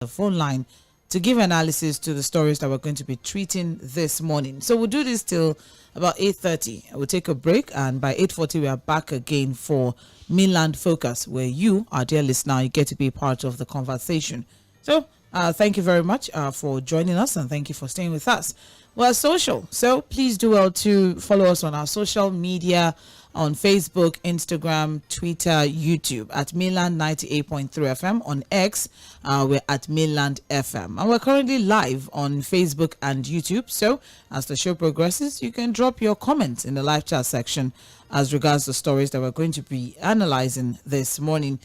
the phone line to give analysis to the stories that we're going to be treating this morning. So we'll do this till about 8:30. We'll take a break, and by 8:40 we are back again for Mainland Focus, where you, our dear listener, you get to be part of the conversation. So thank you very much for joining us, and thank you for staying with us. We're social, so please do well to follow us on our social media on Facebook, Instagram, Twitter, YouTube at Mainland 98.3 FM. On X, we're at Mainland FM. And we're currently live on Facebook and YouTube. So as the show progresses, you can drop your comments in the live chat section as regards the stories that we're going to be analyzing this morning.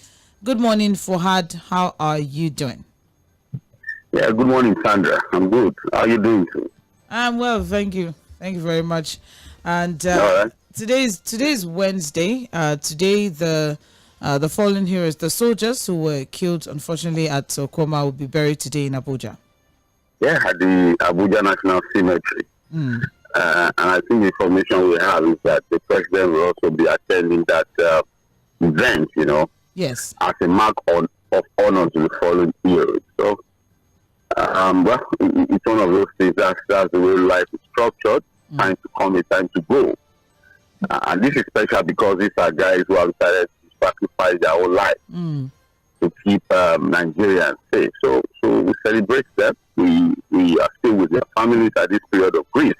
Good morning, Fuhad. How are you doing? Yeah, good morning, Sandra. I'm good. How are you doing too? I'm well, thank you. Thank you very much. And All right. Today's Wednesday. Today the fallen heroes, the soldiers who were killed unfortunately at Okoma, will be buried today in Abuja. Yeah, at the Abuja National Cemetery. And I think the information we have is that the president will also be attending that event, Yes. as a mark of honor to the fallen heroes. So, well, it's one of those things. That's the way life is structured. Time to come, it's time to go. And this is special because these are guys who have decided to sacrifice their whole life to keep Nigerians safe. So we celebrate them. We are still with their families at this period of grief.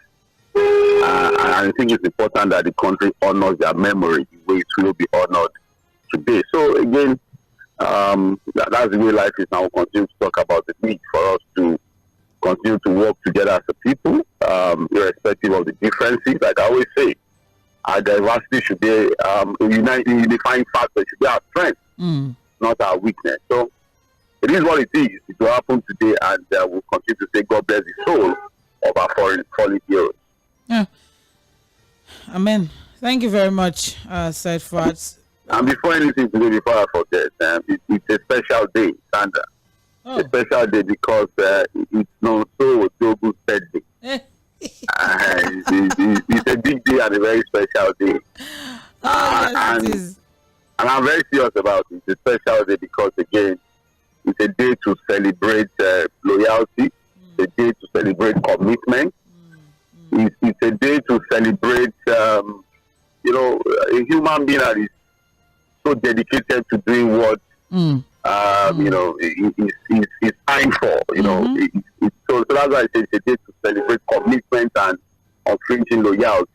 And I think it's important that the country honors their memory the way it will be honored today. So again, that's the way life is now. We'll continue to talk about the need for us to continue to work together as a people, irrespective of the differences. Like I always say, our diversity should be a unifying factor. It should be our strength, not our weakness. So it is what it is. It will happen today, and we'll continue to say God bless the soul of our fallen heroes. Yeah. Amen. Thank you very much, Said Fuad. And before anything today, before I forget, it's a special day, Sandra. A special day because it's ᴏᴜ Odogu's birthday. It's a big day and a very special day. Yes, and I'm very serious about it. It's a special day because, again, it's a day to celebrate loyalty. It's a day to celebrate commitment. It's a day to celebrate, a human being that is so dedicated to doing what is time for. So that's why I say it's a day to celebrate commitment and unflinching loyalty.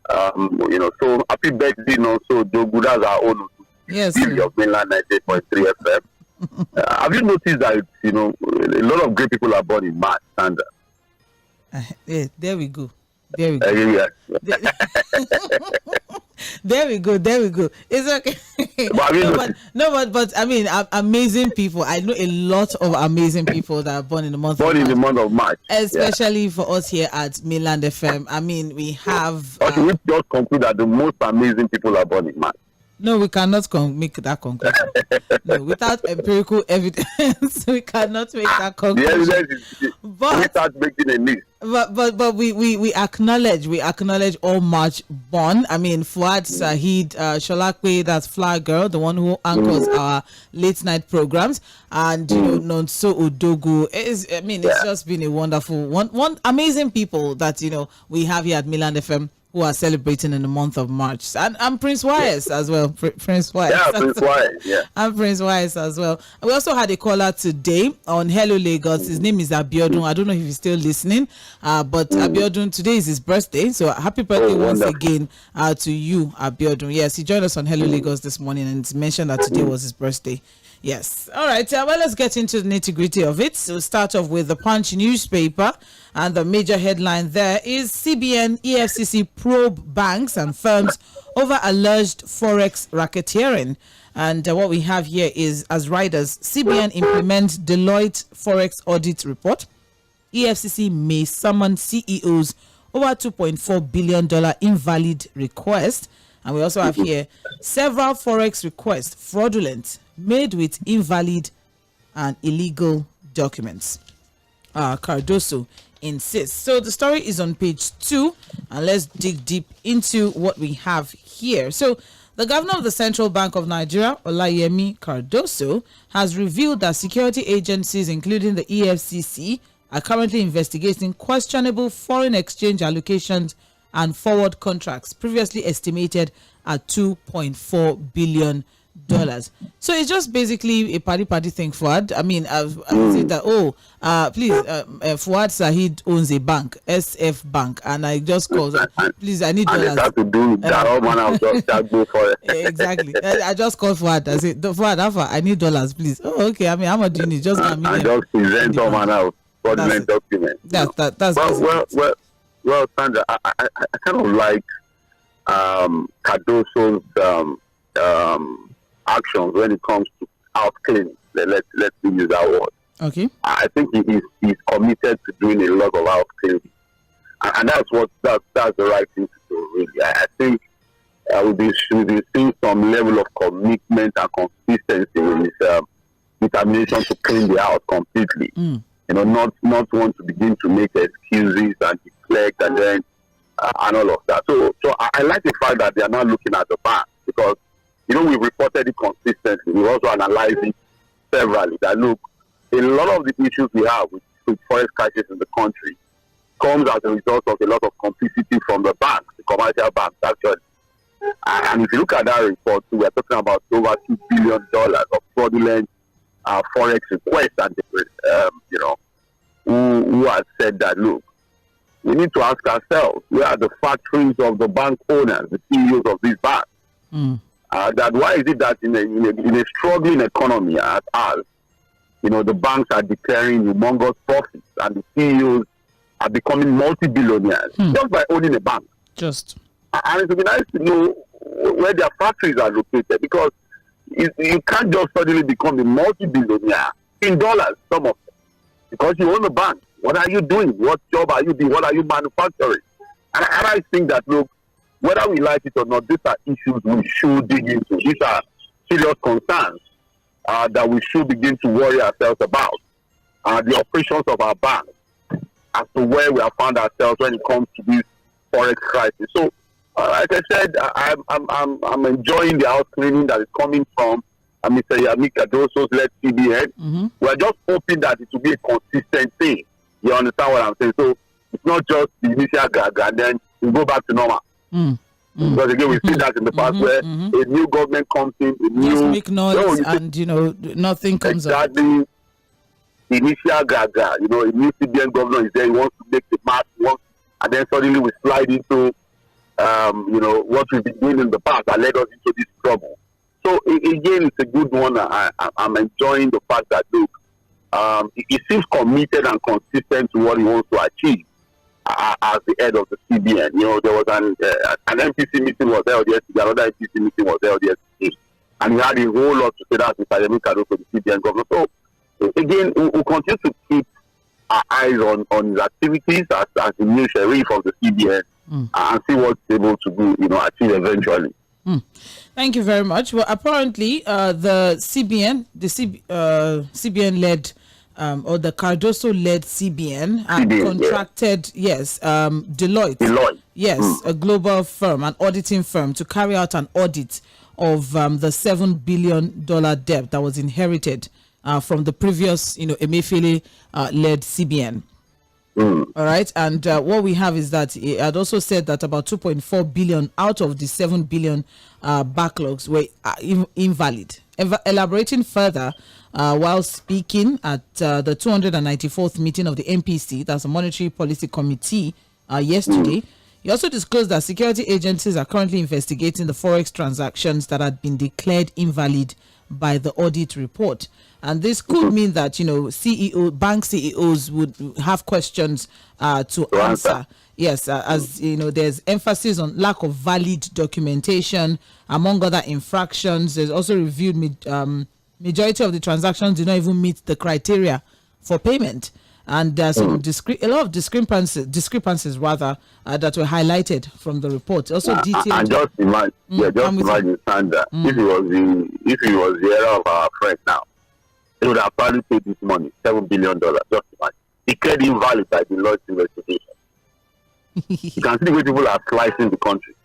So happy birthday, so Dogu, that's our own. Yes, of Mainland 98.3 FM. Have you noticed that a lot of great people are born in March, Sandra? There we go. Yeah. There we go. It's okay. But I mean, amazing people. I know a lot of amazing people that are born in the month of March. Especially for us here at Mainland FM. I mean, we have. Or should we just conclude that the most amazing people are born in March? No, we cannot make that conclusion. No, without empirical evidence, we cannot make that conclusion. The evidence is without making a list. But we acknowledge all March born. I mean, Fuad Sahid Sholakwe, that's Flower Girl, the one who anchors our late night programs, and ᴏᴜ Odogu. It's just been a wonderful one amazing people that we have here at Mainland FM, who are celebrating in the month of March. And Prince Wise as well. Prince Wise. Yeah, Prince Wise, yeah. And Prince Wise as well. We also had a caller today on Hello Lagos. His name is Abiodun. I don't know if he's still listening, but Abiodun, today is his birthday. So happy birthday once again to you, Abiodun. Yes, he joined us on Hello Lagos this morning and mentioned that today was his birthday. Yes. All right. Well, let's get into the nitty-gritty of it. So we'll start off with the Punch newspaper. And the major headline there is CBN EFCC probe banks and firms over alleged forex racketeering. And what we have here is, as riders, CBN implements Deloitte forex audit report. EFCC may summon CEOs over $2.4 billion invalid request. And we also have here several forex requests fraudulent, made with invalid and illegal documents. Cardoso insists. So the story is on page 2, and let's dig deep into what we have here. So The governor of the Central Bank of Nigeria, Olayemi Cardoso, has revealed that security agencies, including the EFCC, are currently investigating questionable foreign exchange allocations and forward contracts previously estimated at $2.4 billion. So it's just basically a party thing, Fuad. I mean, I've said that, please, Fuad Sahid owns a bank, SF Bank, and I just called, please, I need dollars. And it has to do that whole man of just go for it. Exactly. I just called Fuad. I said, Fuad, I need dollars, please. Oh, okay. I mean, how much do you need? Just give me. I just present all man of fraudulent documents. That's well, Sandra, I kind of like Cardoso's actions when it comes to house cleaning. Let's use that word. Okay. I think he's committed to doing a lot of house cleaning, and that's the right thing to do. Really, I think we should be seeing some level of commitment and consistency in his determination to clean the house completely. Not want to begin to make excuses and deflect and then and all of that. So I like the fact that they are not looking at the bank, because we've reported it consistently. We also analyzed it severally. That look, a lot of the issues we have with forest crisis in the country comes as a result of a lot of complicity from the banks, the commercial banks actually. And if you look at that report, we are talking about over $2 billion of fraudulent forex requests, and who has said that look, we need to ask ourselves, where are the factories of the bank owners, the CEOs of these banks? That why is it that in a struggling economy as ours, the banks are declaring humongous profits and the CEOs are becoming multi-billionaires just by owning a bank? And it would be nice to know where their factories are located, because you can't just suddenly become a multi-billionaire in dollars, some of them, because you own a bank. What are you doing? What job are you doing? What are you manufacturing? And I think that, look, whether we like it or not, these are issues we should dig into. These are serious concerns that we should begin to worry ourselves about. The operations of our banks, as to where we have found ourselves when it comes to this forex crisis. So, like I said, I'm enjoying the house cleaning that is coming from Mr. Yemi Cardoso's led CBN. We're just hoping that it will be a consistent thing. You understand what I'm saying? So it's not just the initial gag and then we go back to normal. Because again, we've seen that in the past where a new government comes in, just make noise and nothing comes up. Exactly. The initial gaga, a new CBN governor is there, he wants to make the mark, and then suddenly we slide into what we've been doing in the past that led us into this trouble. So again, it's a good one. I'm enjoying the fact that look, he seems committed and consistent to what he wants to achieve as the head of the CBN. There was an MPC meeting was held yesterday, another MPC meeting was held yesterday, and he had a whole lot to say that Mr. Yemi Cardoso, the CBN governor. So again, we'll continue to keep our eyes on his activities as the new sheriff of the CBN and see what's able to do, achieve eventually. Thank you very much. Well, apparently, the CBN, CBN-led, or the Cardoso-led CBN, contracted, Deloitte, a global firm, an auditing firm, to carry out an audit of the $7 billion debt that was inherited from the previous, Emefiele-led CBN. All right, and what we have is that it had also said that about 2.4 billion out of the 7 billion backlogs were invalid. Elaborating further, while speaking at the 294th meeting of the MPC, that's a Monetary Policy Committee, yesterday, he also disclosed that security agencies are currently investigating the forex transactions that had been declared invalid by the audit report. And this could mean that, bank CEOs would have questions to answer. Yes, as there's emphasis on lack of valid documentation, among other infractions. There's also reviewed majority of the transactions do not even meet the criteria for payment. And there's some a lot of discrepancies rather that were highlighted from the report. Also detailed. And just imagine, Sandra, if it was the era of our friend now, they would have probably paid this money, $7 billion. Just imagine. Declared invalid by the Lloyd's investigation. You can see the way people are slicing the country.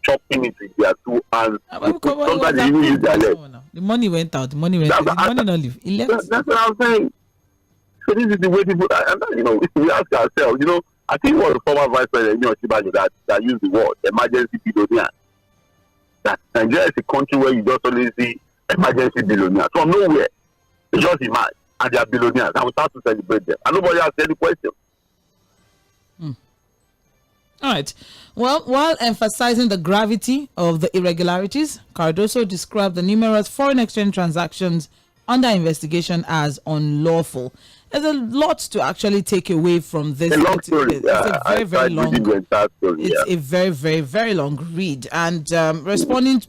chopping it with their two hands. Sometimes they even use their legs. The money went out. The money went out. The money not leave. That's what I'm saying. So this is the way people, if we ask ourselves, I think it was the former vice president, that used the word emergency billionaire. That Nigeria is a country where you just only see emergency billionaires from nowhere. They just emerge and they are billionaires, and we start to celebrate them. And nobody asks any question. All right. Well, while emphasizing the gravity of the irregularities, Cardoso described the numerous foreign exchange transactions under investigation as unlawful. There's a lot to actually take away from this. A long story. It's a very long. It's a very, very long read. And responding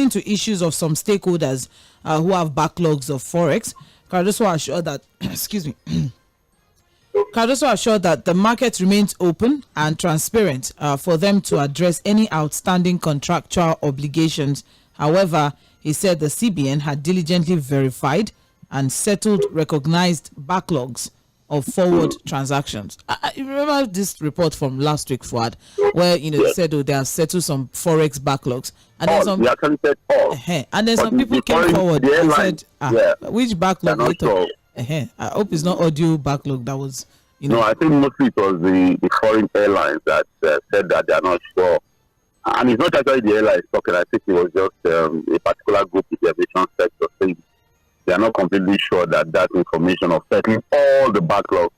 to issues of some stakeholders who have backlogs of forex, Cardoso assured that, Cardoso assured that the market remains open and transparent for them to address any outstanding contractual obligations. However, he said the CBN had diligently verified and settled recognized backlogs of forward transactions. I remember this report from last week, Fuad, where they said they have settled some forex backlogs, and then some and then some people came forward and said, which backlog? I hope it's not audio backlog that was. No, I think mostly it was the foreign airlines that said that they are not sure. And it's not actually the airlines talking. I think it was just a particular group in the aviation sector saying they are not completely sure that information of settling all the backlog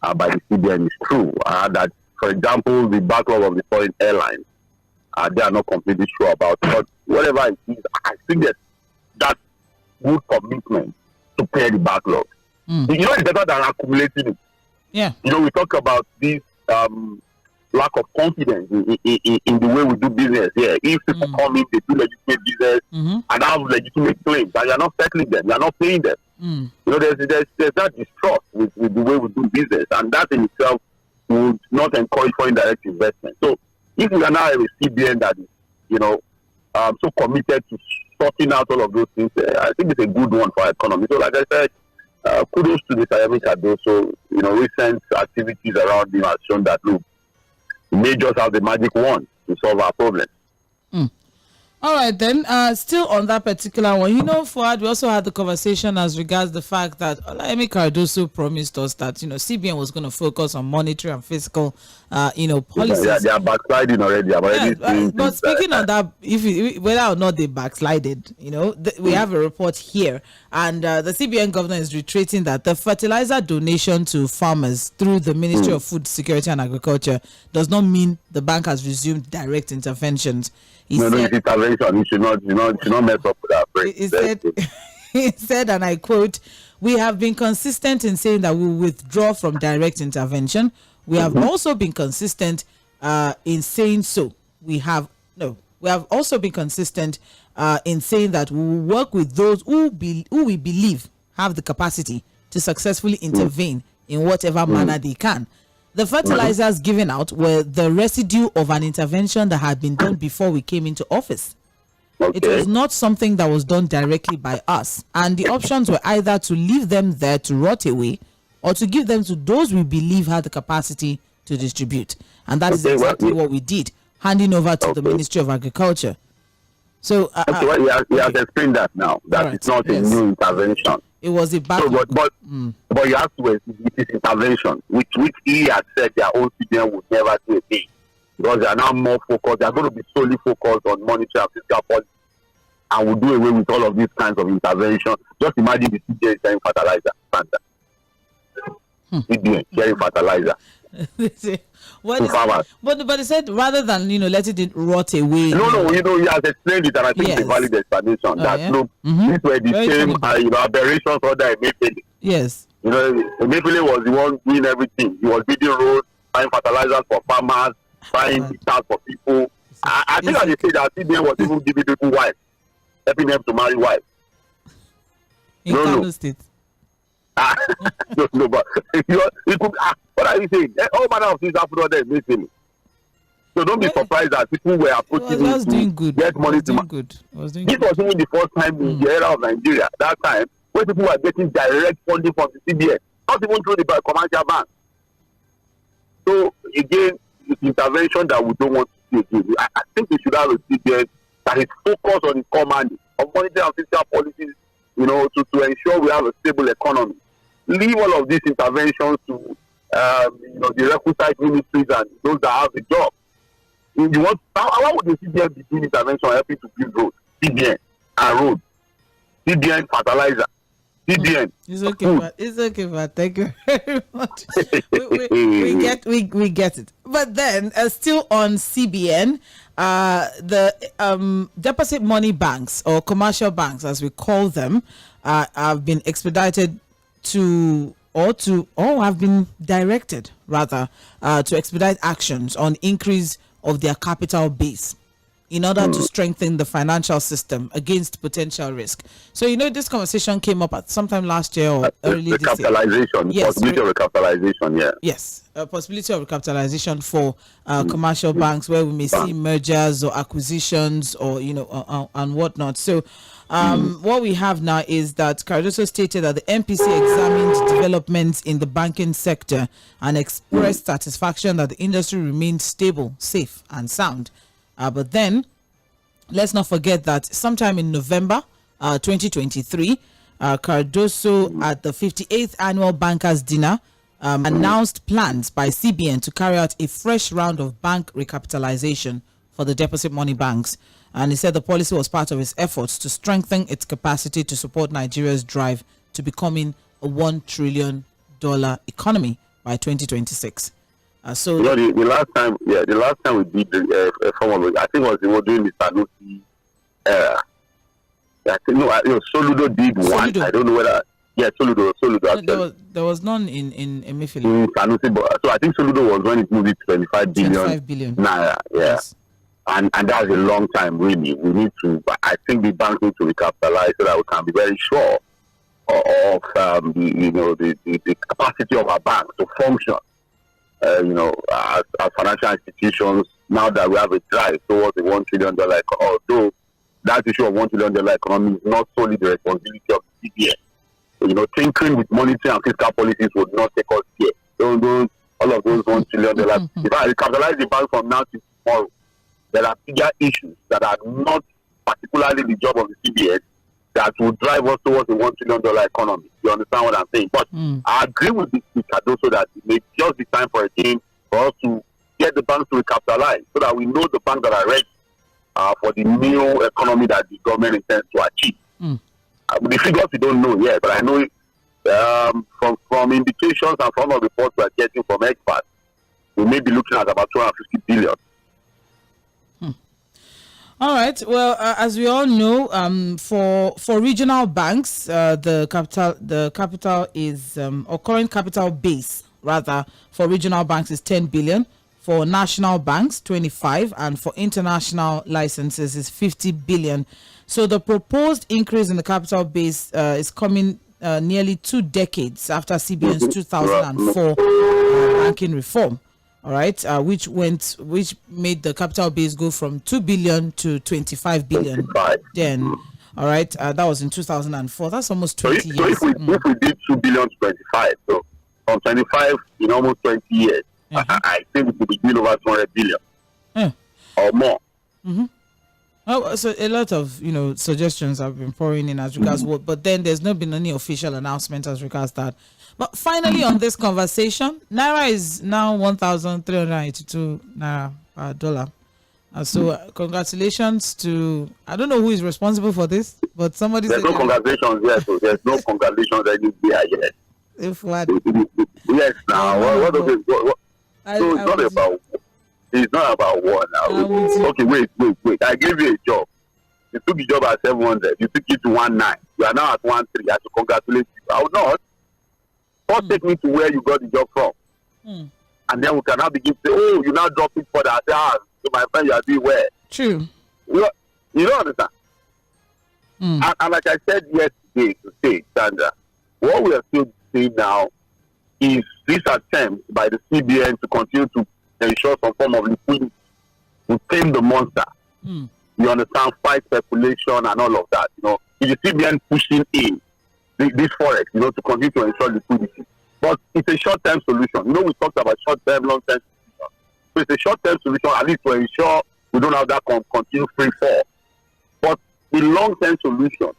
by the CBN is true. That, for example, the backlog of the foreign airlines, they are not completely sure about. But whatever it is, I think that's good commitment to pay the backlog. It's better than accumulating it. Yeah. We talk about this lack of confidence in the way we do business here. If people come in, they do legitimate business and have legitimate claims, and you're not settling them, you're not paying them. There's that distrust with the way we do business, and that in itself would not encourage foreign direct investment. So if we are now a CBN that is, so committed to sorting out all of those things, I think it's a good one for our economy. So like I said, kudos to the Tʀᴇ. So, recent activities around him has shown that, look, we may just have the magic wand to solve our problem. All right, then, still on that particular one, Fuad, we also had the conversation as regards the fact that Olayemi Cardoso promised us that, CBN was going to focus on monetary and fiscal, policies. Yeah, they are backsliding already. But speaking of that, whether or not they backslided, we have a report here, and the CBN governor is reiterating that the fertilizer donation to farmers through the Ministry of Food Security and Agriculture does not mean the bank has resumed direct interventions. It's intervention. You should not mess up with that phrase. He said, and I quote, "We have been consistent in saying that we will withdraw from direct intervention. We have also been consistent in saying so. We have also been consistent in saying that we will work with those who we believe have the capacity to successfully intervene in whatever manner they can. The fertilizers given out were the residue of an intervention that had been done before we came into office. It was not something that was done directly by us, and the options were either to leave them there to rot away or to give them to those we believe had the capacity to distribute. And that is exactly what we did, handing over to the Ministry of Agriculture." So he has explained that now, that it's not a new intervention. It was a battle. So, but you have to it is intervention, which he had said their own CBN would never do again, because they are now more focused. They are going to be solely focused on monetary and fiscal policy, and will do away with all of these kinds of intervention. Just imagine the CBN sharing fertilizer. CBN sharing fertilizer. But they said rather than letting it rot away. No, he has explained it, and I think it's a valid explanation. These were the same aberrations under Emefiele. Yes. Emefiele was the one doing everything. He was building roads, buying fertilizers for farmers, buying cars for people. I think as they say that CBN was even giving people wives, helping them to marry wives. In Kano State. No, but it could. What are you saying? All manner of things happen under Emefiele. So don't be surprised that people were approaching him to get money to good. This was even the first time in the era of Nigeria, that time, where people were getting direct funding from the CBN, not even through the commercial bank. So again, it's intervention that we don't want to policy again. I think we should have a CBN that is focused on commanding, on monetary and fiscal policies, to ensure we have a stable economy. Leave all of these interventions to the requisite ministries and those that have the job. How would the CBN be doing intervention helping to build roads? CBN and roads, CBN fertilizer, CBN. It's okay, but thank you very much. we get it. But then, still on CBN, the deposit money banks, or commercial banks as we call them, have been expedited have been directed rather to expedite actions on increase of their capital base in order to strengthen the financial system against potential risk. So, this conversation came up at sometime last year or early this year. Possibility of recapitalization, yeah. Yes, a possibility of recapitalization for commercial banks where we may see mergers or acquisitions or, and whatnot. So, what we have now is that Cardoso stated that the MPC examined developments in the banking sector and expressed satisfaction that the industry remained stable, safe, and sound. But then, let's not forget that sometime in November 2023, Cardoso at the 58th Annual Bankers Dinner announced plans by CBN to carry out a fresh round of bank recapitalization for the deposit money banks. And he said the policy was part of his efforts to strengthen its capacity to support Nigeria's drive to becoming a $1 trillion economy by 2026. The last time we did the form, I think we were doing the Sanusi era. I think Soludo did one. I don't know whether Soludo. There was none in Emefiele. In Sanusi, so I think Soludo was when it moved to 25 billion naira. Yeah. Yes. And that's a long time, really. We need to. I think the bank needs to recapitalize so that we can be very sure of the capacity of our bank to function. As financial institutions, now that we have a drive towards the $1 trillion economy, although that issue of $1 trillion economy is not solely the responsibility of the CBN. Tinkering with monetary and fiscal policies would not take us here. All of those $1 trillion. If I recapitalize the bank from now to tomorrow, there are bigger issues that are not particularly the job of the CBN that will drive us towards the $1 trillion economy. You understand what I'm saying? But I agree with Cardoso that it may just be time for a change for us to get the banks to recapitalize so that we know the banks that are ready for the new economy that the government intends to achieve. The figures we don't know yet, but I know from indications and from the reports we are getting from experts, we may be looking at about 250 billion. All right. Well, as we all know, for regional banks, the capital is or current capital base rather for regional banks is 10 billion. For national banks, 25, and for international licenses is 50 billion. So the proposed increase in the capital base is coming nearly 2 decades after CBN's 2004 banking reform. All right, which made the capital base go from 2 billion to 25 billion. Then, all right, that was in 2004. That's almost 20 years. So if we did 2 billion to 25, so from 25 in almost 20 years, I think we could be doing over 200 billion or more. Oh, so a lot of suggestions have been pouring in as regards what, but then there's not been any official announcement as regards that. But finally, on this conversation, naira is now 1,382 naira per dollar. So congratulations to, I don't know who is responsible for this, but somebody there's said no congratulations yet. So there's no congratulations anywhere yet. If what? Yes, now what is it? It's not about war now. Okay, wait. I gave you a job. You took the job at 700. You took it to 19. You are now at 13. I have to congratulate you. I would not. First, take me to where you got the job from. And then we can now begin to say, oh, you now drop it for that. So my friend, you are doing well. True. You don't understand. And like I said yesterday to say, Sandra, what we are still seeing now is this attempt by the CBN to continue to ensure some form of liquidity to tame the monster. You understand, fight speculation and all of that. It's the CBN pushing in this forex, to continue to ensure liquidity. But it's a short-term solution. We talked about short-term, long-term solution. So it's a short-term solution, at least to ensure we don't have that continued free fall. But the long-term solution,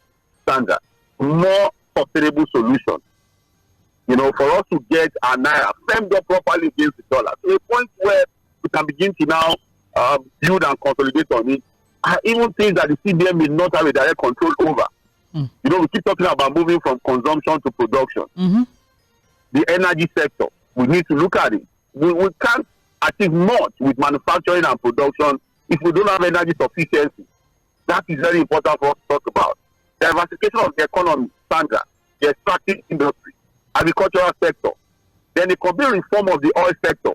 standard, more sustainable solution, you know, for us to get our naira firmed up properly against the dollar to a point where we can begin to now build and consolidate on it, are even things that the CBN may not have a direct control over. You know, we keep talking about moving from consumption to production. The energy sector, we need to look at it. We can't achieve much with manufacturing and production if we don't have energy sufficiency. That is very important for us to talk about. Diversification of the economy, standard, the extractive industry, agricultural sector, then the complete reform of the oil sector.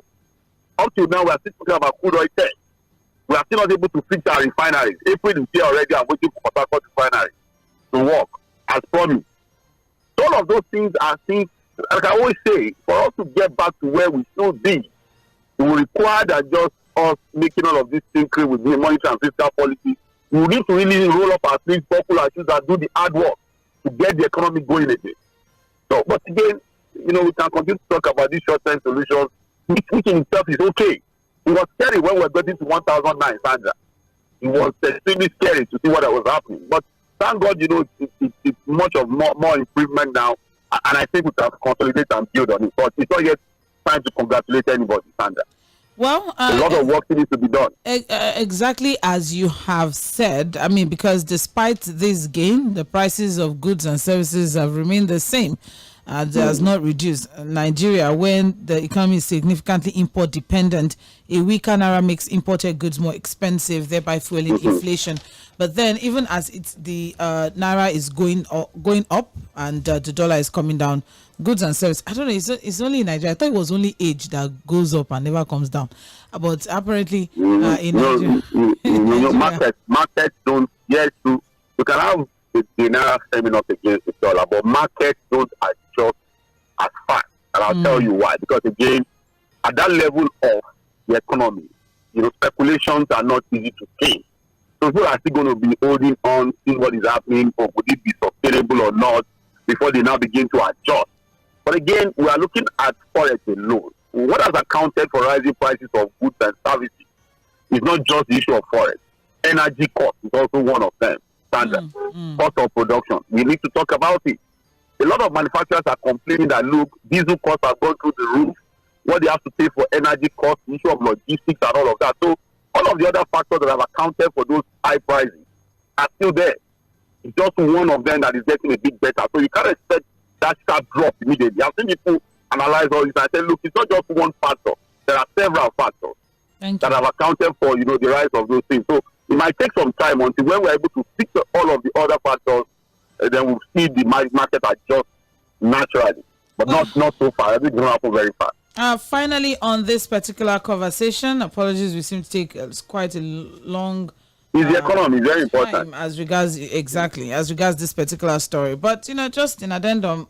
Up to now, we are still talking about crude oil test. We are still not able to fix our refineries. April is here already. I'm waiting for Port Harcourt refinery to work as promised. So all of those things are things, like I always say, for us to get back to where we should be, it will require that just us making all of these things clear with the monetary and fiscal policy. We need to really roll up our sleeves, buckle our shoes, and do the hard work to get the economy going again. So, but again, you know, we can continue to talk about these short-term solutions, which in itself is okay. It was scary when we were getting to 1,009, Sandra. It was extremely scary to see what was happening. But thank God, you know, it's much of more improvement now, and I think we can consolidate and build on it. But it's not yet time to congratulate anybody, Sandra. Well, a lot of work needs to be done. Exactly as you have said. I mean, because despite this gain, the prices of goods and services have remained the same. It has not reduced. Nigeria, when the economy is significantly import dependent, a weaker naira makes imported goods more expensive, thereby fueling inflation. But then, even as the naira is going up and the dollar is coming down, goods and services, I don't know, it's only in Nigeria. I thought it was only age that goes up and never comes down. But apparently, in Nigeria, markets don't. Yes, you can have the naira stemming up against the dollar, but markets don't adjust as fast. And I'll tell you why. Because again, at that level of the economy, you know, speculations are not easy to change. So people are still going to be holding on, seeing what is happening, or would it be sustainable or not, before they now begin to adjust. But again, we are looking at forex alone. What has accounted for rising prices of goods and services is not just the issue of forex. Energy cost is also one of them. Standard cost of production. We need to talk about it. A lot of manufacturers are complaining that, look, diesel costs have gone through the roof. What they have to pay for energy costs, the issue of logistics and all of that. So all of the other factors that have accounted for those high prices are still there. It's just one of them that is getting a bit better. So you can't expect that sharp drop immediately. I've seen people analyze all this and say, look, it's not just one factor. There are several factors that have accounted for, you know, the rise of those things. So it might take some time until when we're able to fix all of the other factors, then we'll see the market adjust naturally. But not so far. Everything will happen very fast. Finally, on this particular conversation, apologies, we seem to take quite a long the economy, very important. As regards this particular story. But, you know, just in addendum,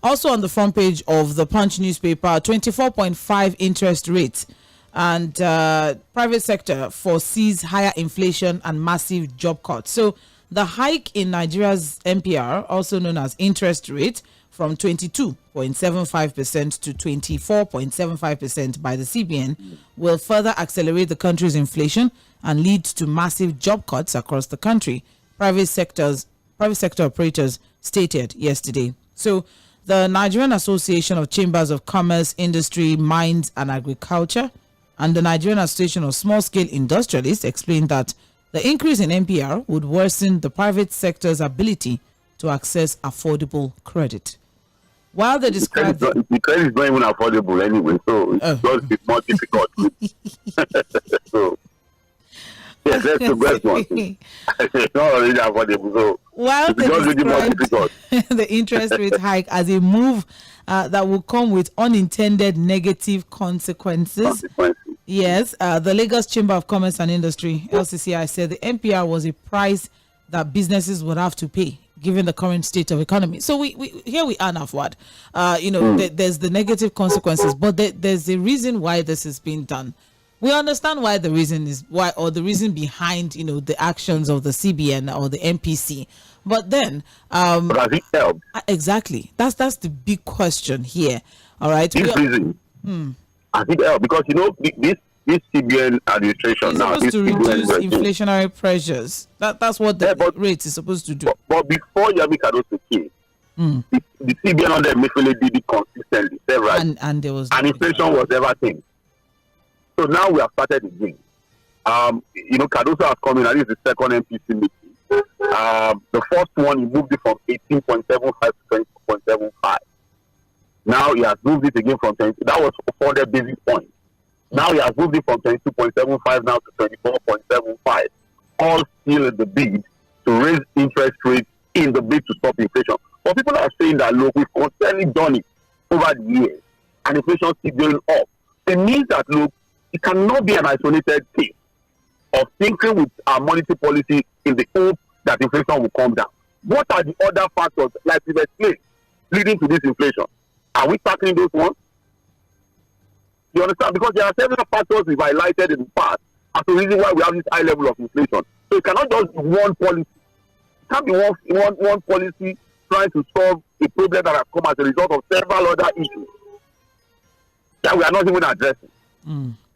also on the front page of the Punch newspaper, 24.5 interest rate. And private sector foresees higher inflation and massive job cuts. So the hike in Nigeria's MPR, also known as interest rate, from 22.75% to 24.75% by the CBN, will further accelerate the country's inflation and lead to massive job cuts across the country, private sector operators stated yesterday. So the Nigerian Association of Chambers of Commerce, Industry, Mines and Agriculture and the Nigerian Association of Small-Scale Industrialists explained that the increase in MPR would worsen the private sector's ability to access affordable credit. While they described the credit is not even affordable anyway, so it's more difficult. So, yes, that's the best one. It's not already affordable, so while they described the interest rate hike as a move that will come with unintended negative consequences. Yes, the Lagos Chamber of Commerce and Industry, LCCI, said the MPR was a price that businesses would have to pay given the current state of economy. So we here we are now, Fuad. There's the negative consequences, but there's a reason why this is being done. We understand why the reason is why, or the reason behind, you know, the actions of the CBN or the MPC. But then, but has it helped? Exactly. That's the big question here. All right. This reason Has it helped? Because this CBN administration it's now supposed this to CBN reduce inflationary pressures. That's what the rate is supposed to do. But before Yemi Cardoso came, the CBN under Emefiele did it consistently, several, and there was inflation was everything. So now we have started again. Cardoso has come in, and this is the second MPC meeting. The first one, he moved it from 18.75 to 20.75. Now he has moved it again from 20. That was 400 basis points. Now he has moved it from 22.75 now to 24.75. All still in the bid to raise interest rates in the bid to stop inflation. But people are saying that, look, we've constantly done it over the years, and inflation is still going up. It means that, look, it cannot be an isolated case of thinking with our monetary policy in the hope that inflation will come down. What are the other factors, like we've explained, leading to this inflation? Are we tackling those ones? You understand? Because there are several factors we've highlighted in the past as the reason why we have this high level of inflation. So it cannot just be one policy. It can't be one policy trying to solve a problem that has come as a result of several other issues that we are not even addressing.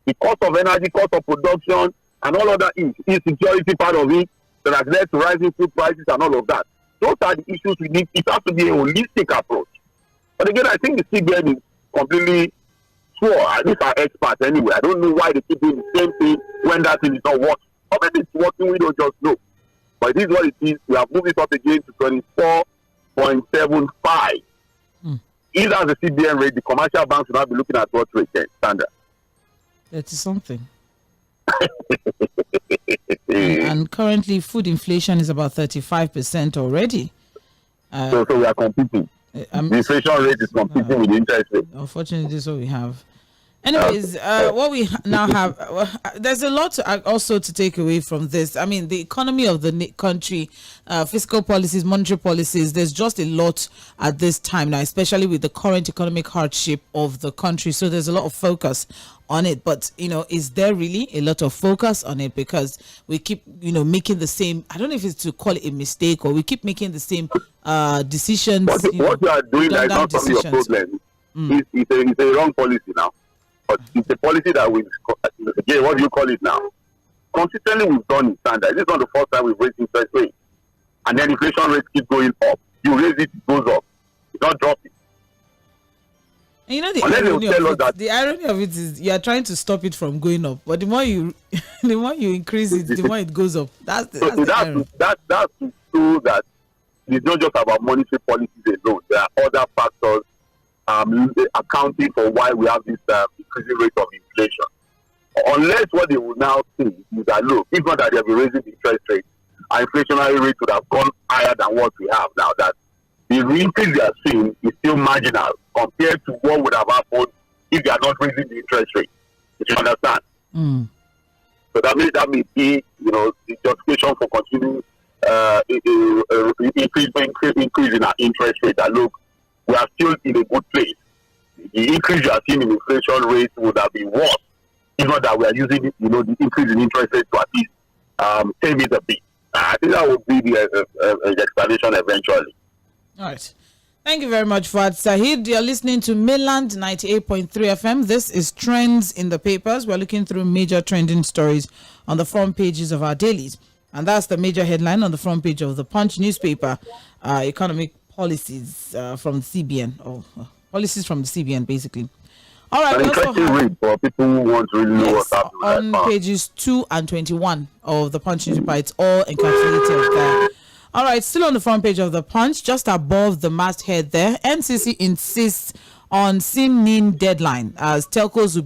The cost of energy, cost of production, and all other issues, insecurity part of it, that has led to rising food prices and all of that. Those are the issues we need. It has to be a holistic approach. But again, I think the CBN is completely sure. These are experts anyway. I don't know why they keep doing the same thing when that thing is not working. Or maybe it's working, we don't just know. But this is what it is. We have moved it up again to 24.75. Either as the CBN rate, the commercial banks will not be looking at what rate standard. That is something. And currently, food inflation is about 35% already. So we are competing. The inflation rate is competing with the interest rate. Unfortunately, this is what we have. Anyways, what we now have, there's a lot also to take away from this. I mean, the economy of the country, fiscal policies, monetary policies, there's just a lot at this time now, especially with the current economic hardship of the country. So there's a lot of focus on it. But, is there really a lot of focus on it? Because we keep, making the same, I don't know if it's to call it a mistake, or we keep making the same decisions. What you are doing is not from your problem. It's a wrong policy now. But it's a policy that again, what do you call it now? Consistently, we've done it standard. This is not the first time we've raised interest rates. And then inflation rates keep going up. You raise it, it goes up. It's not dropping. And the irony of it is you are trying to stop it from going up. But the more you increase it, the more it goes up. That's to show that it's not just about monetary policies alone. There are other factors accounting for why we have this increasing rate of inflation. Unless what they will now see is that, look, if not that they have been raising the interest rate, our inflationary rate would have gone higher than what we have now. That the increase they are seeing is still marginal compared to what would have happened if they are not raising the interest rate. If you understand? So that may be, the justification for continuing increase in our interest rate. That, look, we are still in a good place. The increase you are seeing in inflation rate would have been worse, if not that we are using, the increase in interest rate to at least tame it a bit. I think that would be the explanation eventually. All right. Thank you very much, Fuad Sahid. You're listening to Mainland 98.3 FM. This is Trends in the Papers. We're looking through major trending stories on the front pages of our dailies. And that's the major headline on the front page of the Punch newspaper, economic policies from the CBN, or policies from the CBN, basically. All right. An interesting read for people who want to really know what's happening. On pages 2 and 21 of the Punch newspaper, it's all encapsulated there. All right, still on the front page of the Punch, just above the masthead there, NCC insists on SIM-NIN deadline as telcos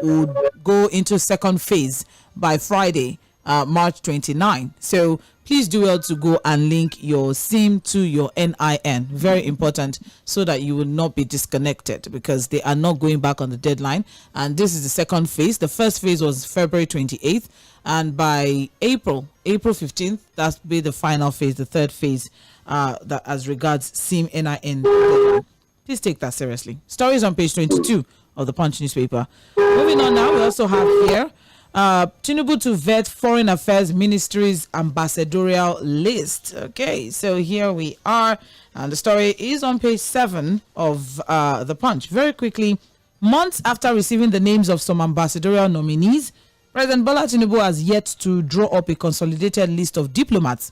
would go into second phase by Friday, March 29. So please do well to go and link your SIM to your NIN. Very important, so that you will not be disconnected, because they are not going back on the deadline. And this is the second phase. The first phase was February 28th. And by April 15th, that's be the final phase, the third phase, that as regards SIM NIN deadline. Please take that seriously. Stories on page 22 of the Punch newspaper. Moving on now, we also have here Tinubu to vet Foreign Affairs Ministry's ambassadorial list. Okay, so here we are, and the story is on page 7 of the Punch. Very quickly, Months after receiving the names of some ambassadorial nominees, President Bola Tinubu has yet to draw up a consolidated list of diplomats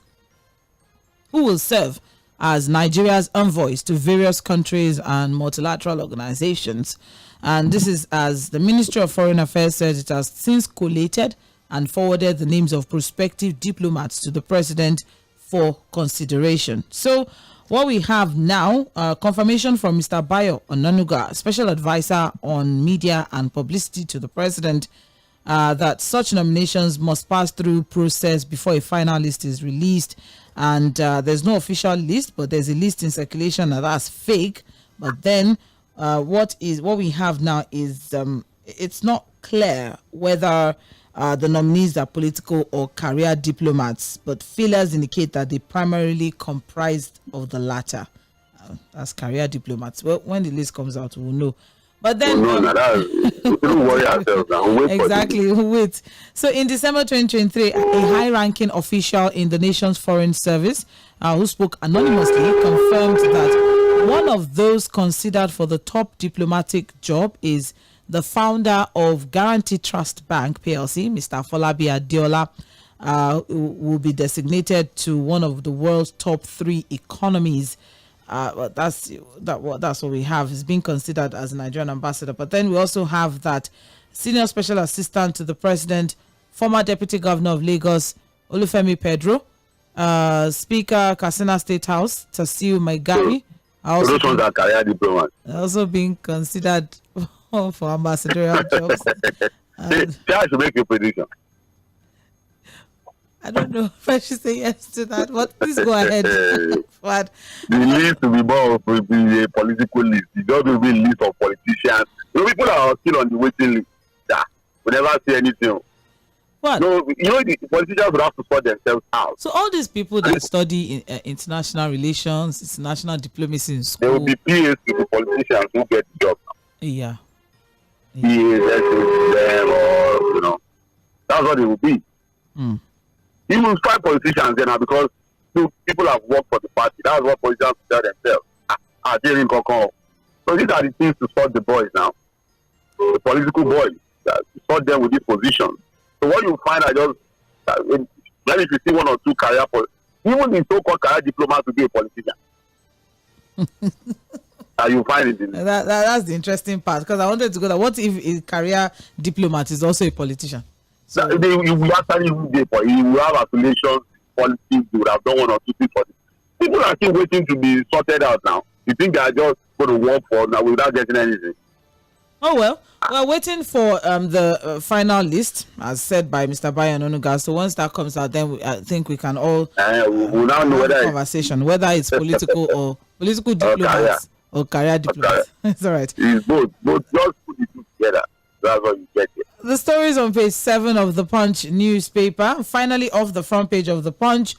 who will serve as Nigeria's envoys to various countries and multilateral organizations. And this is as the Ministry of Foreign Affairs said it has since collated and forwarded the names of prospective diplomats to the president for consideration. So what we have now, confirmation from Mr. Bayo Onanuga, Special Advisor on Media and Publicity to the President, that such nominations must pass through process before a final list is released. And there's no official list, but there's a list in circulation that's fake. But then what we have now is it's not clear whether the nominees are political or career diplomats, but feelers indicate that they primarily comprised of the latter. That's career diplomats. Well, when the list comes out, we'll know. But then we don't worry ourselves now. We'll wait exactly, wait. So in December 2023, a high-ranking official in the nation's foreign service, who spoke anonymously, confirmed that one of those considered for the top diplomatic job is the founder of Guarantee Trust Bank PLC, Mr. Afolabi Adeola, will be designated to one of the world's top 3 economies. That's what we have. He's being considered as a Nigerian ambassador. But then we also have that senior special assistant to the president, former deputy governor of Lagos, Olufemi Pedro, Speaker Katsina State House, Tasiu Maigari, those ones are career diplomats. Also being considered for ambassadorial jobs. I should make a prediction. I don't know if I should say yes to that, but please go ahead. But the list will be more of a political list. It doesn't be a list of politicians. People are still on the waiting list. We never see anything. What? No, the politicians would have to sort themselves out. So all these people that study international relations, international diplomacy in school, there will be PAs to the politicians who get the job. Yeah. PAs, them, or that's what it will be. You will find politicians there now because people have worked for the party. That's what politicians tell themselves. So these are the things to sort the boys now. The political boys, to sort them with this position. So what you find are just, then if you see one or two career, even the so-called career diplomat to be a politician. You find it in that's the interesting part, because I wanted to go there. What if a career diplomat is also a politician? So you will actually you will have affiliations, politics, you would have done one or two things for this. People are still waiting to be sorted out now. You think they are just going to work for now without getting anything? Oh well, we're waiting for the final list, as said by Mr. Bayo Onanuga. So once that comes out, then I think we can all we'll now know whether it's political or political diplomats or career diplomats. It's all right. It's both. Just put the two together. That's what you get it. The story is on page 7 of the Punch newspaper. Finally, off the front page of the Punch,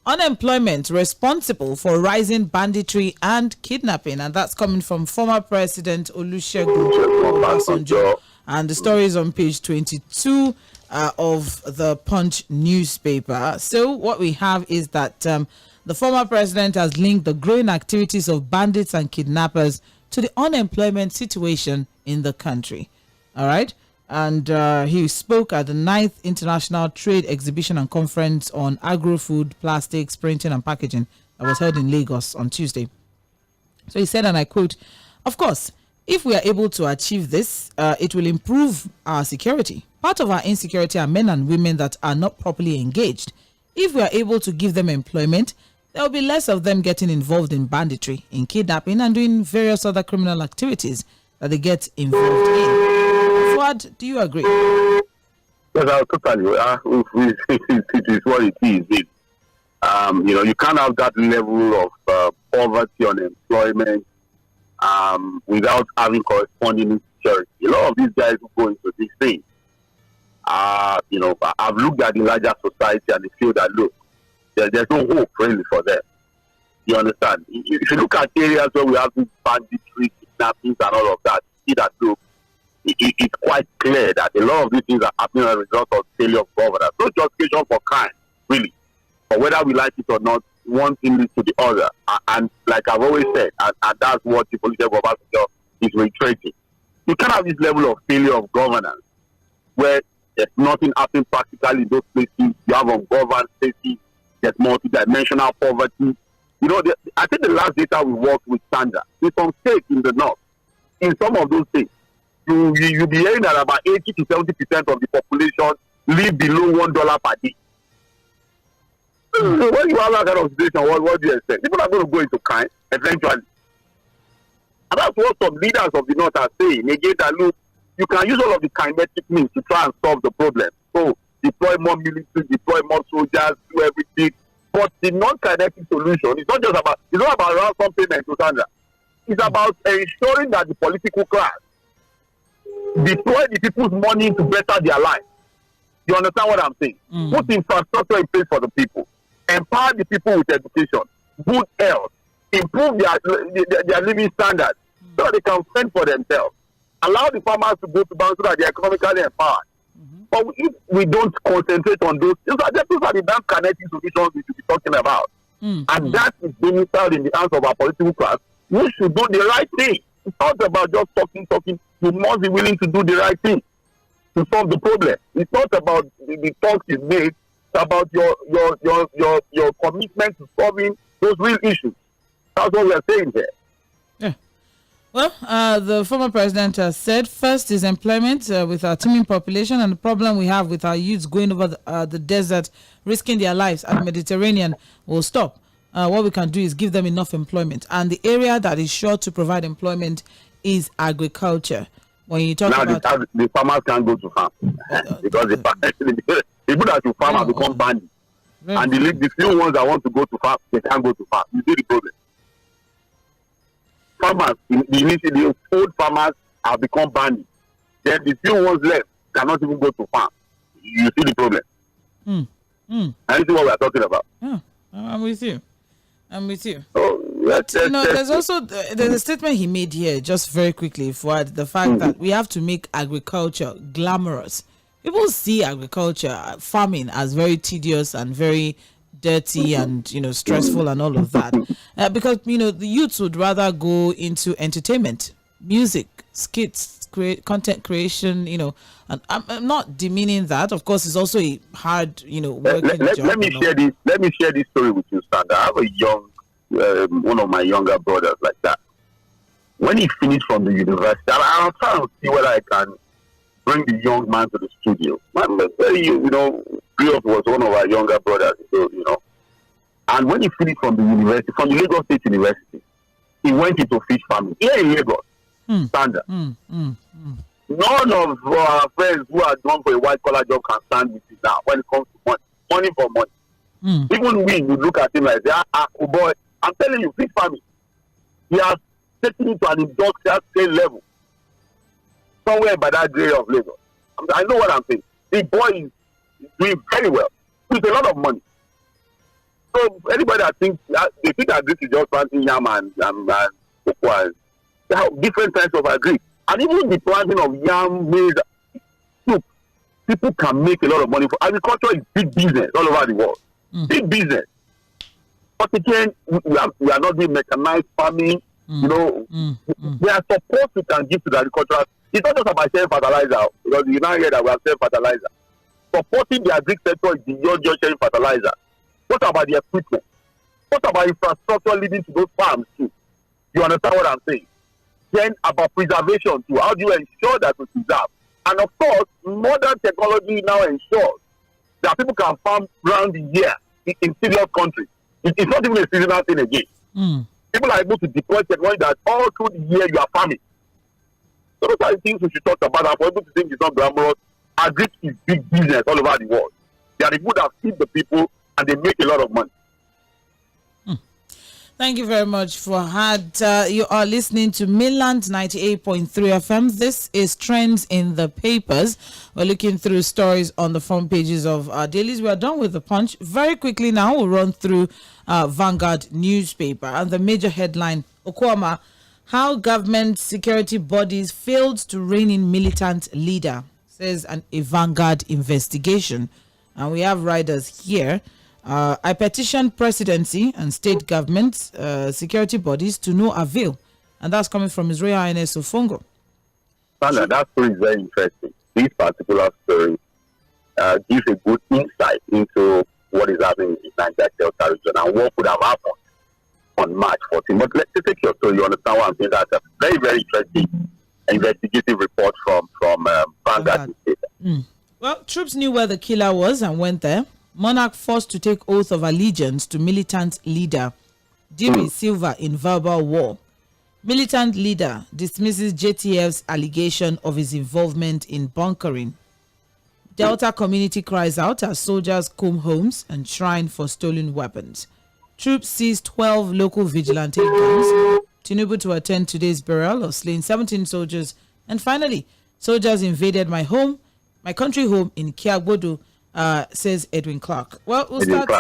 unemployment responsible for rising banditry and kidnapping, and that's coming from former President Olusegun Obasanjo. And the story is on page 22 of the Punch newspaper. So what we have is that the former president has linked the growing activities of bandits and kidnappers to the unemployment situation in the country. All right. And he spoke at the 9th International Trade Exhibition and Conference on Agro-Food, Plastics, Printing and Packaging that was held in Lagos on Tuesday. So he said, and I quote, "Of course, if we are able to achieve this, it will improve our security. Part of our insecurity are men and women that are not properly engaged. If we are able to give them employment, there will be less of them getting involved in banditry, in kidnapping, and doing various other criminal activities that they get involved in." What do you agree? Yes, totally. It is what it is. You can't have that level of poverty, unemployment, without having corresponding insecurity. A lot of these guys who go into these things, I've looked at the larger society and they feel that, look, there's no hope really for them. You understand? If you look at areas where we have these banditry, kidnappings and all of that, you see that, look, it's quite clear that a lot of these things are happening as a result of failure of governance. No justification for crime, really. But whether we like it or not, one thing leads to the other. And like I've always said, and that's what the political government is reiterating. You can't have this level of failure of governance where there's nothing happening practically in those places. You have ungoverned places, there's multidimensional poverty. You know, I think the last data we worked with Sandra, in some states in the north, in some of those states, you'll be hearing that about 80 to 70% of the population live below $1 per day. So when you have that kind of situation, what do you expect? People are going to go into crime eventually. And that's what some leaders of the north are saying. Again, that look, you can use all of the kinetic means to try and solve the problem. So deploy more military, deploy more soldiers, do everything. But the non-kinetic solution is not just about, it's not about ransom payment to Sandra. It's about ensuring that the political class deploy the people's money to better their lives. You understand what I'm saying? Put infrastructure in place for the people. Empower the people with education, good health, improve their living standards so that they can fend for themselves. Allow the farmers to go to bank so that they're economically empowered. But if we don't concentrate on those are the damn kinetic solutions we should be talking about. And that is domiciled in the hands of our political class. We should do the right thing. It's not about just talking. You must be willing to do the right thing to solve the problem. It's not about the talks you make. It's about your commitment to solving those real issues. That's what we are saying here. Yeah. Well, the former president has said first is employment with our teeming population, and the problem we have with our youths going over the desert, risking their lives at the Mediterranean will stop. What we can do is give them enough employment. And the area that is sure to provide employment is agriculture. When you talk about the farmers can't go to farm because the people that you farm have become bandits. And the few ones that want to go to farm, they can't go to farm. You see the problem. Farmers, the old farmers have become bandits. Then the few ones left cannot even go to farm. You see the problem. And this is what we are talking about. Yeah, I'm with you. Oh, there's also there's a statement he made here, just very quickly, for the fact that we have to make agriculture glamorous. People see agriculture, farming, as very tedious and very dirty and stressful and all of that, because the youths would rather go into entertainment, music, skits, content creation. And I'm not demeaning that. Of course, it's also a hard working job. Let me share this story with you, Sandra. I have a young one of my younger brothers like that. When he finished from the university, I'm trying to see whether I can bring the young man to the studio. Prius was one of our younger brothers, and when he finished from the university, from the Lagos State University, he went into fish farming here in Lagos. Standard. None of our friends who are gone for a white collar job can stand with it now when it comes to money for money. Even we would look at him like, oh boy, I'm telling you, fish farming, he has taken it to an industrial scale level. Somewhere by that grade of Lagos. I know what I'm saying. The boy is doing very well with a lot of money. So anybody that thinks they think that this is just planting yam and cocoa, they have different types of agri. And even the planting of yam, maize, look, people can make a lot of money. For agriculture is big business all over the world. Big business. But again, we are not doing mechanized farming. There are supports we can give to the agricultural. It's not just about sharing fertilizer, because you now hear that we have sharing fertilizer. Supporting the agri sector is beyond just sharing fertilizer. What about the equipment? What about infrastructure leading to those farms too? You understand what I'm saying? Then about preservation too. How do you ensure that we preserve? And of course, modern technology now ensures that people can farm around the year in serious countries. It's not even a seasonal thing again. People are able to deploy technology that all through the year you are farming. So those are the things we should talk about. I'm able to think it's not glamorous. Agri is big business all over the world. They are the people that feed the people and they make a lot of money. Thank you very much, Fuad. You are listening to Mainland 98.3 FM. This is Trends in the Papers. We're looking through stories on the front pages of our dailies. We are done with the Punch. Very quickly now, we'll run through Vanguard newspaper. And the major headline, Okwama, how government security bodies failed to rein in militant leader, says a Vanguard investigation. And we have riders here. I petition presidency and state governments, security bodies to no avail. And that's coming from His Royal Highness Ofongo. Sandra, that story is very interesting. This particular story gives a good insight into what is happening in the Niger Delta region and what could have happened on March 14. But let's take your story. You understand what I'm saying? That's a very, very interesting investigative report from Vanguard. Well, troops knew where the killer was and went there. Monarch forced to take oath of allegiance to militant leader. During silver in verbal war. Militant leader dismisses JTF's allegation of his involvement in bunkering. Delta community cries out as soldiers comb homes and shrine for stolen weapons. Troops seized 12 local vigilante guns. Tinubu to attend today's burial of slain 17 soldiers. And finally, soldiers invaded my country home in Kiagbodo, says Edwin Clark. Well, we'll start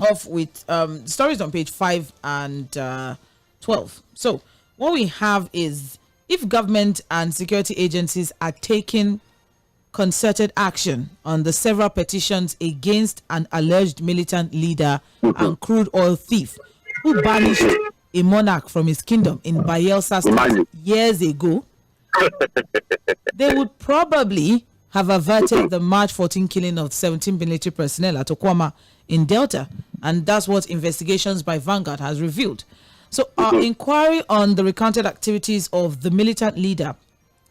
off with stories on page 5 and 12. So what we have is, if government and security agencies are taking concerted action on the several petitions against an alleged militant leader and crude oil thief who banished a monarch from his kingdom in Bayelsa State years ago, they would probably have averted the March 14 killing of 17 military personnel at Okwama in Delta, and that's what investigations by Vanguard has revealed. So our inquiry on the recounted activities of the militant leader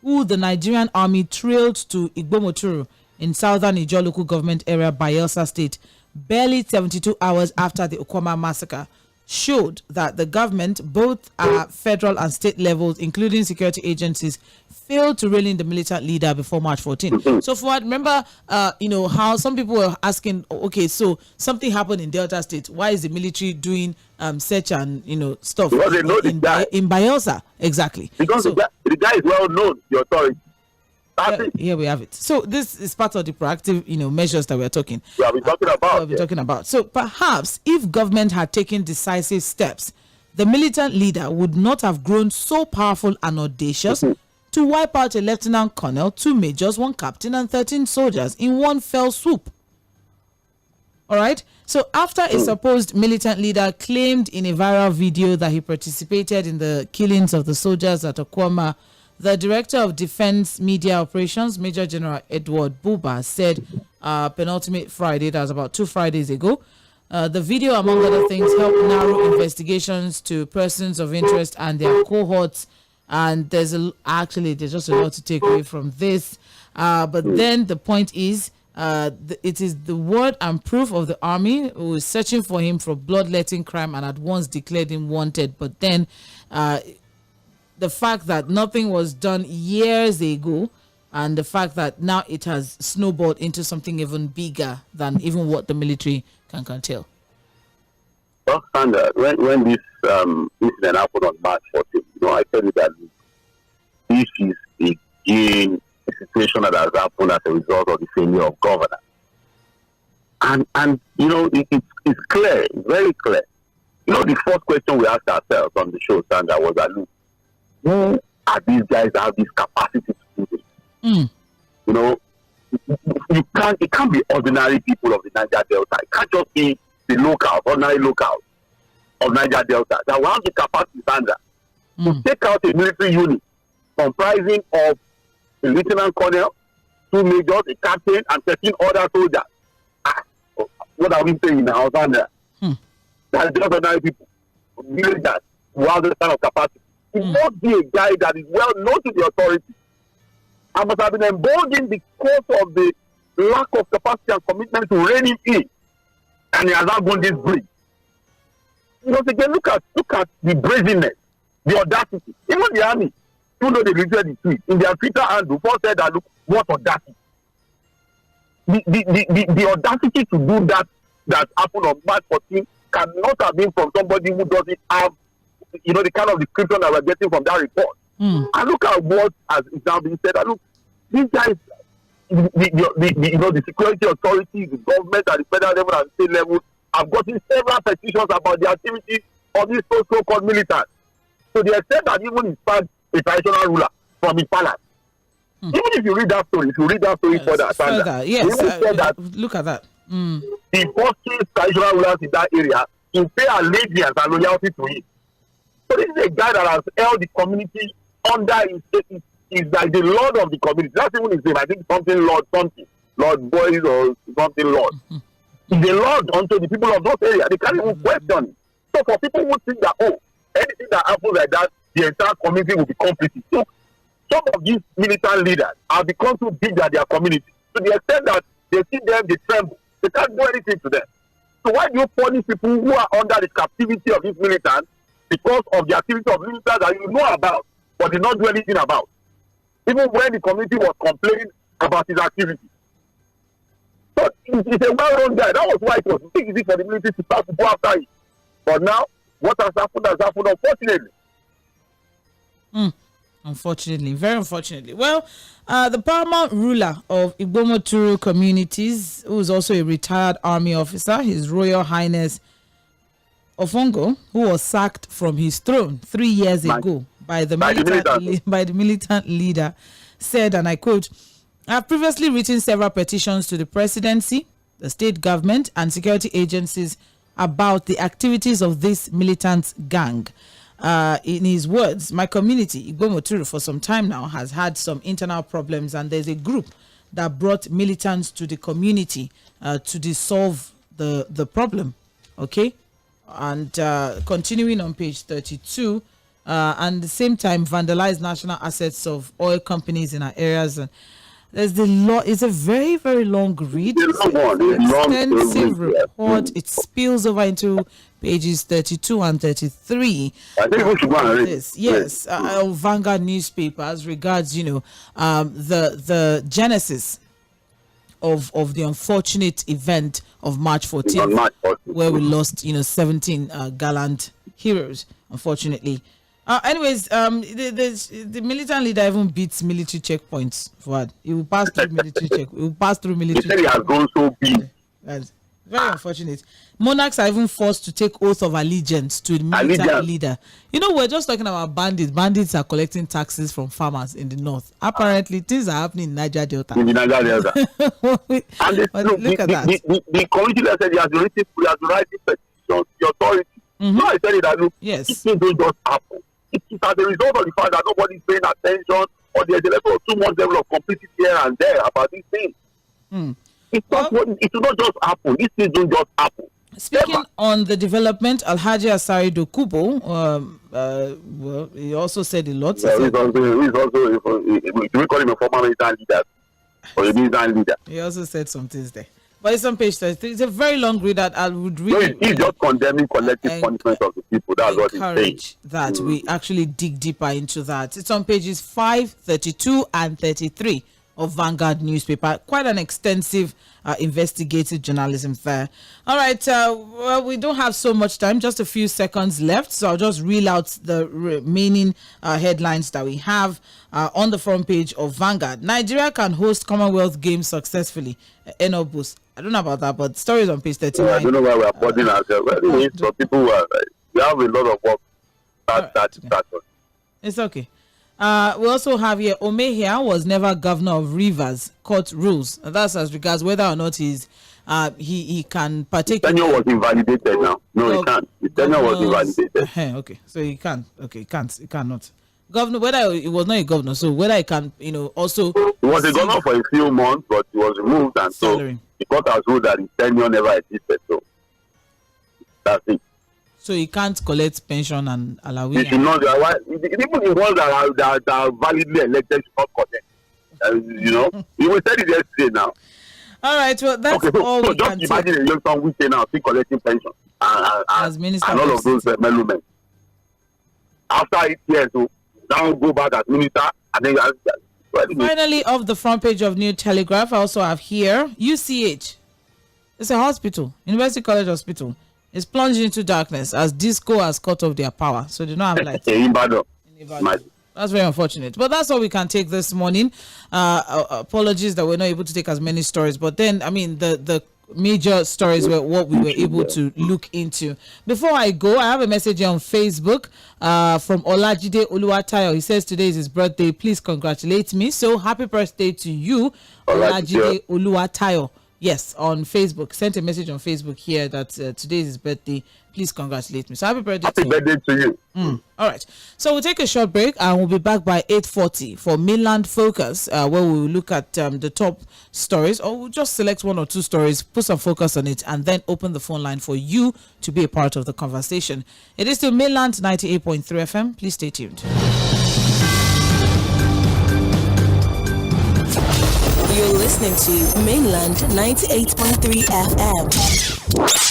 who the Nigerian army trailed to Igbomoturu in southern Ijaw local government area, Bayelsa State, barely 72 hours after the Okwama massacre, showed that the government, both at federal and state levels, including security agencies, failed to reel in the militant leader before March 14. So, Fuad, remember, how some people were asking, okay, so something happened in Delta State. Why is the military doing search and, stuff because they know in Bayelsa? Exactly. Because the guy is well known, the authority. Here we have it. So this is part of the proactive, measures that we're talking. Talking about. So perhaps if government had taken decisive steps, the militant leader would not have grown so powerful and audacious to wipe out a lieutenant colonel, 2 majors, 1 captain, and 13 soldiers in one fell swoop. All right. So after a supposed militant leader claimed in a viral video that he participated in the killings of the soldiers at Okwama, the Director of Defense Media Operations, Major General Edward Buba, said penultimate Friday, that was about 2 Fridays ago, the video, among other things, helped narrow investigations to persons of interest and their cohorts. And there's just a lot to take away from this. But then the point is, it is the word and proof of the army who is searching for him for bloodletting crime and had once declared him wanted. But then the fact that nothing was done years ago, and the fact that now it has snowballed into something even bigger than even what the military can curtail. Well, Sandra, when this incident happened on March 14, I tell you that this is again a situation that has happened as a result of the failure of governance. And it's clear, very clear. The first question we asked ourselves on the show, Sandra, was that, look, who are these guys that have this capacity to do this? It can't be ordinary people of the Niger Delta. It can't just be the ordinary locals of Niger Delta that will have the capacity, Sandra, to take out a military unit comprising of a lieutenant colonel, 2 majors, a captain, and 13 other soldiers. What are we saying now, Sandra? That's just ordinary people, villagers who have this kind of capacity. It must be a guy that is well known to the authority and must have been emboldened because of the lack of capacity and commitment to rein him in. And he has not gone this bridge. Because again, look at the brazenness, the audacity. Even the army, even though they retweeted the tweet, in their Twitter handle, Paul said that, look, what audacity. The audacity to do that happened on March 14 cannot have been from somebody who doesn't have the kind of description that we're getting from that report. And look at what has now been said. And look, these guys, the security authorities, the government at the federal level and state level have gotten several petitions about the activities of these so-called militants. So they extent that even inspired a traditional ruler from his palace. Even if you read that story, further, yes, look at that. The forces traditional rulers in that area to pay allegiance and loyalty to him. So this is a guy that has held the community under his is like the Lord of the community. That's even his name. I think something Lord something. Lord Boys or something Lord. He's the Lord unto the people of those areas. They can't even question it. So for people who think that, oh, anything that happens like that, the entire community will be complicit. So some of these militant leaders have become too big at their community to the extent that they see them, they tremble. They can't do anything to them. So why do you punish people who are under the captivity of these militants because of the activity of militants that you know about but did not do anything about? Even when the community was complaining about his activity. So it's a well-run guy. That was why it was easy for the military to start to go after him. But now, what has happened, unfortunately. Unfortunately, very unfortunately. Well, the paramount ruler of Igbo communities, who is also a retired army officer, His Royal Highness Ofongo, who was sacked from his throne 3 years ago by the militant leader, said, and I quote, "I have previously written several petitions to the presidency, the state government, and security agencies about the activities of this militant gang." In his words, my community, Igbo for some time now has had some internal problems, and there's a group that brought militants to the community to solve the problem. Okay? And continuing on page 32, and at the same time vandalize national assets of oil companies in our areas. And there's the law. It's a very, very long read. It's an extensive report. It spills over into pages 32 and 33. I think we should go and read this. Yes, Vanguard newspaper as regards, the genesis of the unfortunate event of March 14th, where we lost, 17 gallant heroes, unfortunately. Anyways, the militant leader even beats military checkpoints. He will pass through military check. He will pass through military. He said he has gone so big. That's very unfortunate. Monarchs are even forced to take oath of allegiance to the military leader. We're just talking about bandits. Bandits are collecting taxes from farmers in the north. Apparently, things are happening in Niger Delta. In the Niger Delta. And look at that. The community that said he has written petitions to the authority. So I said that look, yes, these things don't just happen. It is as a result of the fact that nobody's paying attention, or there's a level of too much level of complicity here and there about these things. It will not just happen. These things don't just happen. Speaking on the development, Alhaji Asari Dokubo, he also said a lot. Yeah, we call him a former militant leader or a militant leader. He also said some things there. But it's on page 33. It's a very long read that I would read. He's just condemning collective punishment of the people. That's what he's saying. That we actually dig deeper into that. It's on pages 5, 32, and 33 of Vanguard newspaper. Quite an extensive investigative journalism there. All right. Well, we don't have so much time, just a few seconds left. So I'll just reel out the remaining headlines that we have on the front page of Vanguard. Nigeria can host Commonwealth Games successfully. Enobus. I don't know about that, but stories on page 39. I don't know why we are putting ourselves. For people who are, we have a lot of work. It's okay. We also have here, Omehia was never governor of Rivers, court rules. And that's as regards whether or not he can partake. Tenure was invalidated now. No, he can't. The tenure was invalidated. Okay, so he can't. Okay, he cannot. Governor, whether it was not a governor, so whether he can, also. He was a governor for a few months, but he was removed, and salary. So the court has ruled that his tenure never existed. So that's it. So he can't collect pension and allowance. He should not. Even the ones that are validly elected should not collect. He will said it yesterday now. All right. Well, that's all we can just imagine a young son who say now still collecting pension and all of those emoluments. After 8 years, so now go back as minister and then. Finally, off the front page of New Telegraph, I also have here UCH. It's a hospital, University College Hospital. It's plunged into darkness as disco has cut off their power, so they don't have lights. That's very unfortunate. But that's all we can take this morning. Apologies that we're not able to take as many stories. But then, I mean, the major stories were what we were able to look into. Before I go, I have a message here on Facebook from Olajide Oluwatayo. He says today is his birthday. Please congratulate me. So happy birthday to you, Olajide Oluwatayo. Yes, on Facebook. Sent a message on Facebook here that today is his birthday. Please congratulate me. So happy birthday to you. Happy birthday to you. All right. So we'll take a short break and we'll be back by 8:40 for Mainland Focus, where we will look at the top stories, or we'll just select one or two stories, put some focus on it, and then open the phone line for you to be a part of the conversation. It is still Mainland 98.3 FM. Please stay tuned. You're listening to Mainland 98.3 FM.